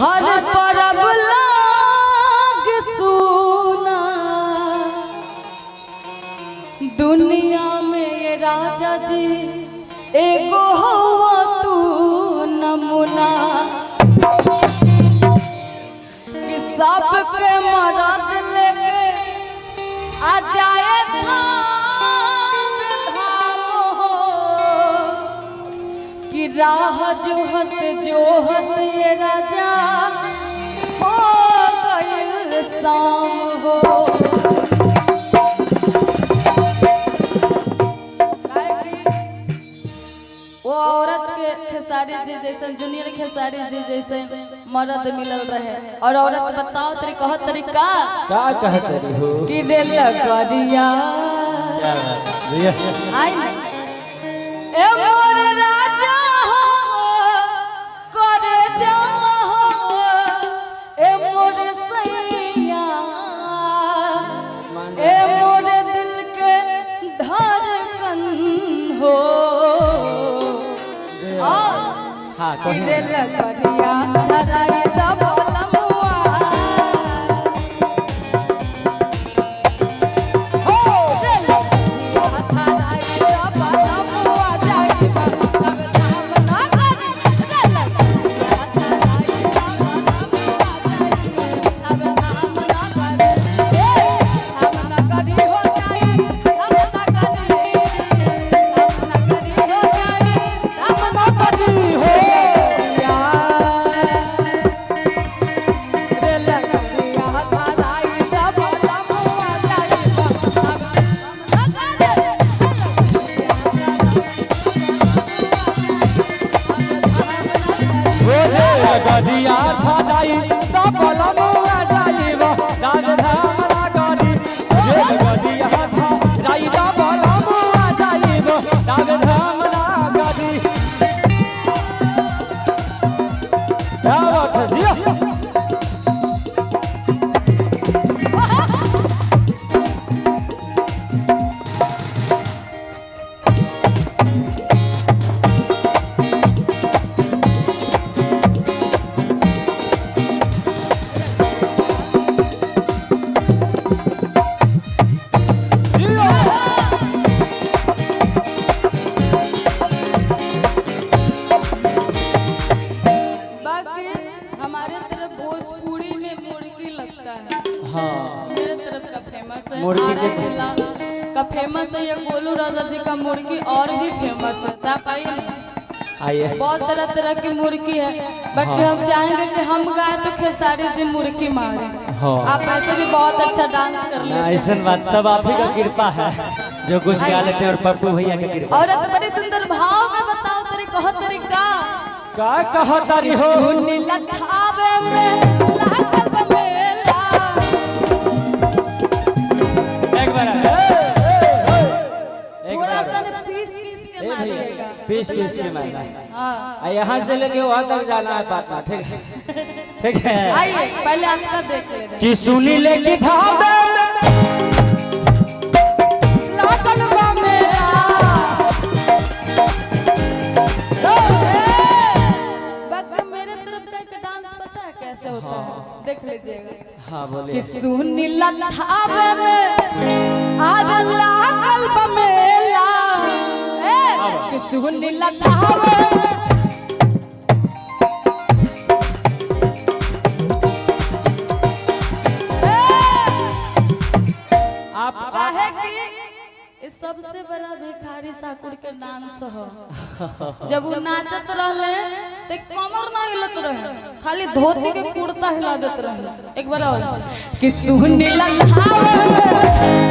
हर परब लाग सुना दुनिया में ये राजा जी एगो हुआ तू नमूना कि सबके मरद लेके आ जाए धाम धाम हो कि राह जोहत जोहत ये राजा हो गइल शाम हो। वो औरत के खेसारी जी जैसे जूनियर खेसारी जी जैसे मर्द मिलल रहे और औरत बताओ तेरी कह तरीका का कहते रही हो कि रे लगरिया आई ए मोर राजा हो करे जाम हो ए मोर सैया ए मोर दिल के धड़कन हो हाँ रे लगरिया धराई दबलमुआ हो रे लगरिया धराई दबलमुआ जाई बाबा नाम ना करी रे लगरिया धराई दबलमुआ जाई बाबा नाम ना करी हम ना करी हो जाई हम ना करी हो जाई हम ना करी हो गदिया धराई दबलमुआ जाइब राजधाम ना करी रे गदिया धराई दबलमुआ जाइब राजधाम ना करी। क्या बात है जी हमारे तरफ भोजपुरी में मुर्गी लगता है। हाँ मेरे तरफ का फेमस है मुर्गी के जिला का फेमस है ये गोलू राजा जी का मुर्गी और भी फेमस है आप आइए आइए बहुत तरह तरह की मुर्गी है बाकी हम चाहेंगे कि हम गाए तो खेसारी जी मुर्गी मारे। हाँ। आप ऐसे भी बहुत अच्छा डांस कर लेते हैं। ऐसा बात सब आप ही का कृपा है जो कुछ गा लेते हैं और पप्पू भैया का कृपा। औरत बड़ी सुंदर भाव में बताओ तेरी कह तरीका का कहता रही हो सुनी लखावे में लागल बमेला एक बार थोड़ा सा पीस के मारिएगा पीस के मारना हाँ यहाँ से लेके वहाँ तक जाना है पाटना ठीक है ठीक है। आइए पहले आपका देख ले रहे कि सुनी लेके धाबे लागल बमेला मेरे तरफ का एक डांस पता है कैसे होता है देख लीजिएगा। हाँ बोलिए कि सुनी लखावे में आग लागल बमेला कि सुनी लखावे में आप काहे कि इस सबसे बड़ा भिखारी ठाकुर के डांस हो जब वो नाचत रहले तो कमर ना हिलत रहे खाली धोती के कुर्ता हिला देत रहे। एक बार और कि सुनी लखावे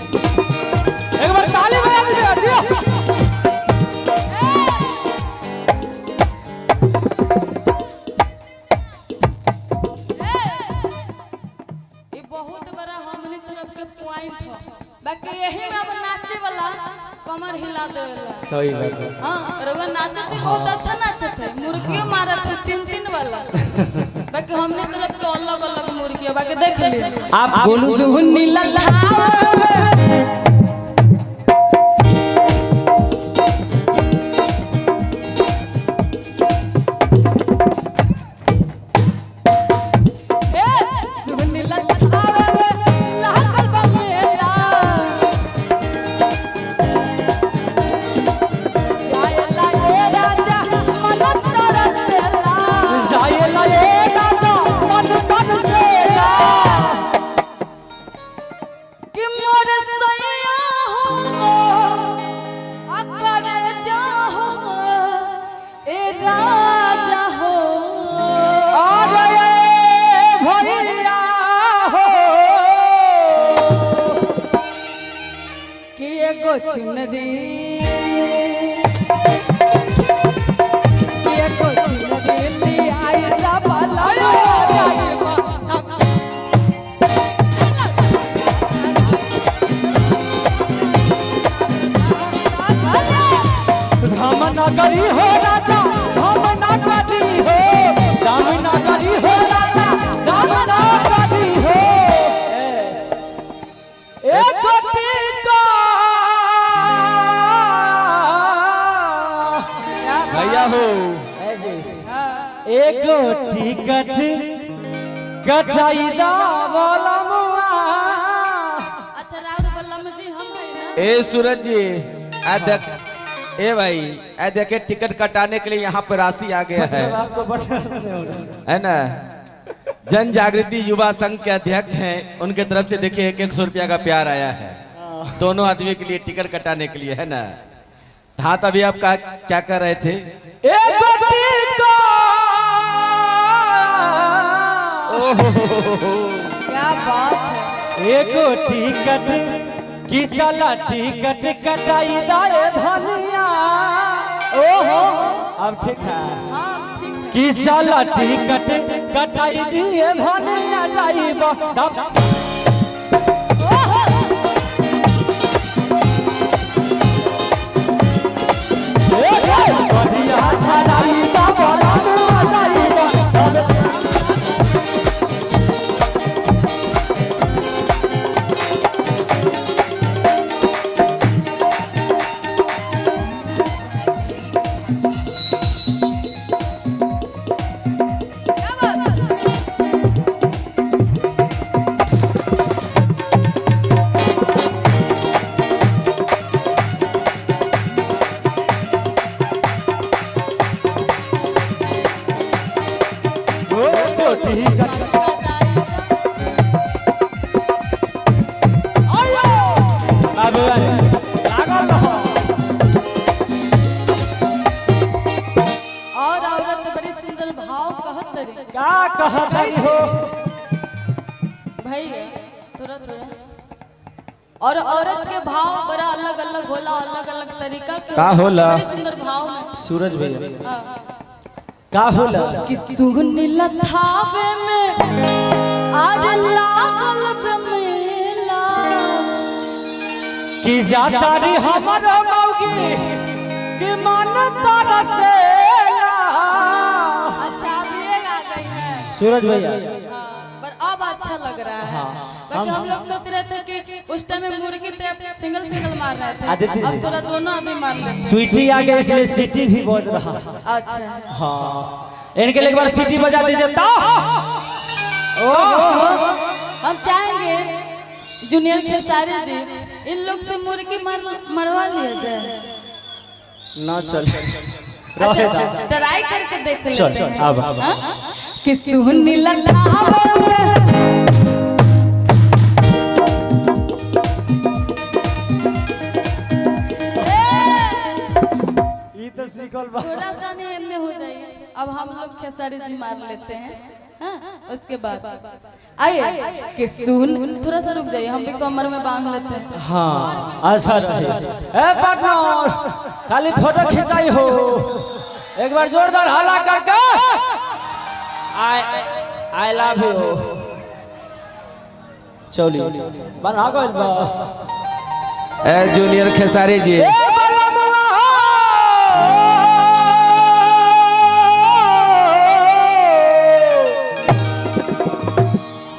एक बार ताली बजा दीजिए ये बहुत बड़ा हमनी तरफ के पॉइंट है बाकी यही में अब नाचे वाला कमर हिला देला। सही बात है। हाँ रउआ नाचत भी बहुत अच्छा नाचत है मुर्गियों मारत है 3-3 वाला बाकी हमने तरफ के अलग अलग मुर्गियों बाकी देख ली आप गोलू सुनी लल्लावे एको चुनरी एको चुनरी ले आई रा बाला जाई हम ना करी हो राजा हम ना करी हो हम ना करी हो राजा हम ना करी हो एक टीका भैया हो एक टिकट कटाई दा वाला मुआ। अच्छा राउर बल्लम जी हम है ना। ए सूरज जी आ देख ए भाई आ देखे टिकट कटाने के लिए यहाँ पर राशि आ गया है आपको बर्दाश्त नहीं हो रहा है ना। जन जागृति युवा संघ के अध्यक्ष हैं, उनके तरफ से देखिए 100 रुपया का प्यार आया है दोनों आदमी के लिए टिकट कटाने के लिए, है ना। हाँ तभी आप क्या कर रहे थे? क्या बात है। एक टिकट की चला टिकट कटाई दाए धनिया। ओहो अब ठीक है। हाँ ठीक है। की चला टिकट कटाई दिए धनिया जाइबो क्या कहत हो भाई थोड़ा थोड़ा। और औरत के भाव बड़ा अलग अलग होला, अलग अलग तरीका के का होला? बड़े सुंदर भाव में सूरज भैया हाँ। का होला कि सुगनिल थावे में आज लागल बे मेला कि जाता रे हमारा मौगी कि मन तरसेला। अच्छा अभी एक आ गई है सूरज भैया हाँ, पर अब अच्छा लग रहा है। बाकी हम लोग सोच रहे थे कि उस टाइम में मुर्गी थे सिंगल सिंगल मार रहे थे, अब थोड़ा दोनों आदमी मार रहे हैं। स्वीटी आ गया इसलिए सिटी भी बज रहा है। अच्छा हाँ इनके लिए एक बार सिटी बजा दीजिए ता। हम चाहेंगे जूनियर खेसारी जी इन लोग से मुर्गी मरवा लिया जाए। ना चल अच्छा ट्राई करके देख चल लेते हैं। अब हाँ? कि सुनील थावे में ये तो सीखल बा। थोड़ा सा नहीं इनमें हो जाइए। अब हम लोग खेसारी जी मार लेते हैं हाँ? उसके बाद आइए कि सुन थोड़ा सा रुक जाइए, हम भी कमर में बांध लेते हैं। हाँ अच्छा ए पार्टनर खाली फोटो खिंचाई हो एक बार जोरदार हल्ला करके आई लव यू चली बना गइल बा। ए जूनियर खेसारी जी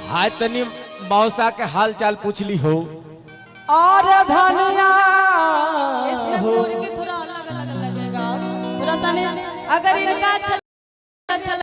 हाय तनी मौसा के हाल चाल पूछ ली हो। और धनिया इसमें मुर्गी थोड़ा अलग अलग लगेगा, थोड़ा सा नहीं। अगर इनका अच्छा